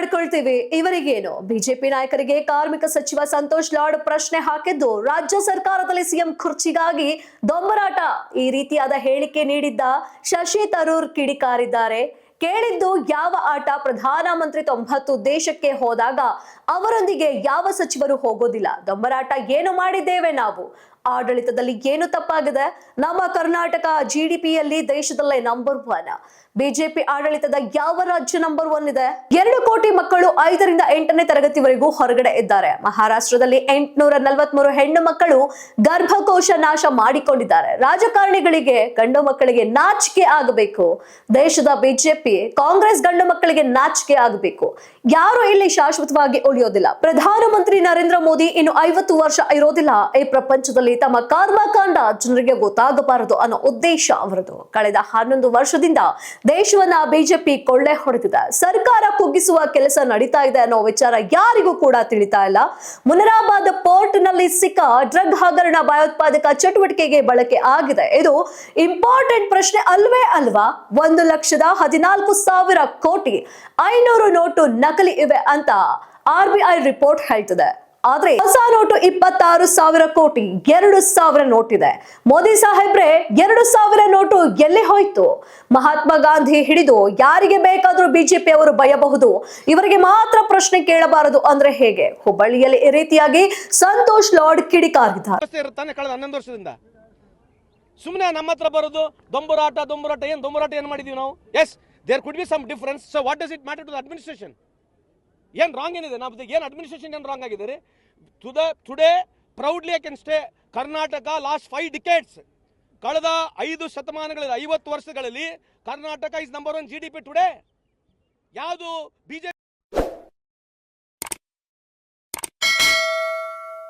ಮಾಡ್ಕೊಳ್ತೀವಿ ಇವರಿಗೇನು? ಬಿಜೆಪಿ ನಾಯಕರಿಗೆ ಕಾರ್ಮಿಕ ಸಚಿವ ಸಂತೋಷ್ ಲಾಡ್ ಪ್ರಶ್ನೆ ಹಾಕಿದ್ದು ರಾಜ್ಯ ಸರ್ಕಾರದಲ್ಲಿ ಸಿಎಂ ಕುರ್ಚಿಗಾಗಿ ದೊಂಬರಾಟ. ಈ ರೀತಿಯಾದ ಹೇಳಿಕೆ ನೀಡಿದ್ದ ಶಶಿ ತರೂರ್ ಕಿಡಿಕಾರಿದ್ದಾರೆ. ಕೇಳಿದ್ದು ಯಾವ ಆಟ? ಪ್ರಧಾನಮಂತ್ರಿ 90 ದೇಶಕ್ಕೆ ಹೋದಾಗ ಅವರೊಂದಿಗೆ ಯಾವ ಸಚಿವರು ಹೋಗೋದಿಲ್ಲ. ದೊಂಬರಾಟ ಏನು ಮಾಡಿದ್ದೇವೆ ನಾವು? ಆಡಳಿತದಲ್ಲಿ ಏನು ತಪ್ಪಾಗಿದೆ? ನಮ್ಮ ಕರ್ನಾಟಕ ಜಿಡಿಪಿಯಲ್ಲಿ ದೇಶದಲ್ಲೇ ನಂಬರ್ 1. ಬಿಜೆಪಿ ಆಡಳಿತದ ಯಾವ ರಾಜ್ಯ ನಂಬರ್ 1 ಇದೆ? 2 ಕೋಟಿ ಮಕ್ಕಳು 5ರಿಂದ 8ನೇ ತರಗತಿವರೆಗೂ ಹೊರಗಡೆ ಇದ್ದಾರೆ. ಮಹಾರಾಷ್ಟ್ರದಲ್ಲಿ 843 ಹೆಣ್ಣು ಮಕ್ಕಳು ಗರ್ಭಕೋಶ ನಾಶ ಮಾಡಿಕೊಂಡಿದ್ದಾರೆ. ರಾಜಕಾರಣಿಗಳಿಗೆ, ಗಂಡು ಮಕ್ಕಳಿಗೆ ನಾಚಿಕೆ ಆಗಬೇಕು. ದೇಶದ ಬಿಜೆಪಿ ಕಾಂಗ್ರೆಸ್ ಗಂಡು ಮಕ್ಕಳಿಗೆ ನಾಚಿಕೆ ಆಗಬೇಕು. ಯಾರು ಇಲ್ಲಿ ಶಾಶ್ವತವಾಗಿ ಉಳಿಯೋದಿಲ್ಲ. ಪ್ರಧಾನಮಂತ್ರಿ ನರೇಂದ್ರ ಮೋದಿ ಇನ್ನು 50 ವರ್ಷ ಇರೋದಿಲ್ಲ. ಈ ಪ್ರಪಂಚದಲ್ಲಿ ತಮ್ಮ ಕರ್ಮಕಾಂಡ ಜನರಿಗೆ ಗೊತ್ತಾಗಬಾರದು ಅನ್ನೋ ಉದ್ದೇಶ ಅವರದು. ಕಳೆದ 11 ವರ್ಷದಿಂದ ದೇಶವನ್ನ ಬಿಜೆಪಿ ಕೊಳ್ಳೆ ಹೊಡೆದಿದೆ. ಸರ್ಕಾರ ಕುಗ್ಗಿಸುವ ಕೆಲಸ ನಡೀತಾ ಇದೆ ಅನ್ನೋ ವಿಚಾರ ಯಾರಿಗೂ ಕೂಡ ತಿಳಿತಾ ಇಲ್ಲ. ಮುನಿರಾಬಾದ್ ಪೋರ್ಟ್ ನಲ್ಲಿ ಸಿಕ್ಕ ಡ್ರಗ್ ಹಗರಣ ಭಯೋತ್ಪಾದಕ ಚಟುವಟಿಕೆಗೆ ಬಳಕೆ ಆಗಿದೆ. ಇದು ಇಂಪಾರ್ಟೆಂಟ್ ಪ್ರಶ್ನೆ ಅಲ್ವೇ ಅಲ್ವಾ? 1,14,000 ಕೋಟಿ 500 ನೋಟು ನಕಲಿ ಇವೆ ಅಂತ RBI ರಿಪೋರ್ಟ್ ಹೇಳ್ತದೆ. ಆದ್ರೆ ಹೊಸ ನೋಟು 26,000 ಕೋಟಿ 2,000 ನೋಟ್ ಇದೆ. ಮೋದಿ ಸಾಹೇಬ್ರೆ 2,000 ನೋಟು ಎಲ್ಲಿ ಹೋಯ್ತು? ಮಹಾತ್ಮ ಗಾಂಧಿ ಹಿಡಿದು ಯಾರಿಗೆ ಬೇಕಾದ್ರೂ ಬಿಜೆಪಿ ಅವರು ಬಯಬಹುದು, ಇವರಿಗೆ ಮಾತ್ರ ಪ್ರಶ್ನೆ ಕೇಳಬಾರದು ಅಂದ್ರೆ ಹೇಗೆ? ಹುಬ್ಬಳ್ಳಿಯಲ್ಲಿ ಈ ರೀತಿಯಾಗಿ ಸಂತೋಷ್ ಲಾಡ್ ಕಿಡಿಕಾರಿದ್ದಾರೆ. ಕಳೆದ 11 ವರ್ಷದಿಂದ ಸುಮ್ಮನೆ ನಮ್ಮ ಹತ್ರ ಬರೋದು ದೊಂಬರಾಟ ಏನ್ ಮಾಡಿದೀವಿ ನಾವು? Yes, there could be some difference. So what does it matter to the administration? ಏನು ರಾಂಗ್ ಏನಿದೆ? ನಾವು ಏನು ಅಡ್ಮಿನಿಸ್ಟ್ರೇಷನ್ ಏನು ರಾಂಗ್ ಆಗಿದೆ? Today proudly I can stay Karnataka last 5 decades, ಕಳೆದ 5 ಶತಮಾನಗಳಲ್ಲಿ 50 ವರ್ಷಗಳಲ್ಲಿ Karnataka is number 1 GDP today. ಯಾವುದು ಬಿಜೆಪಿ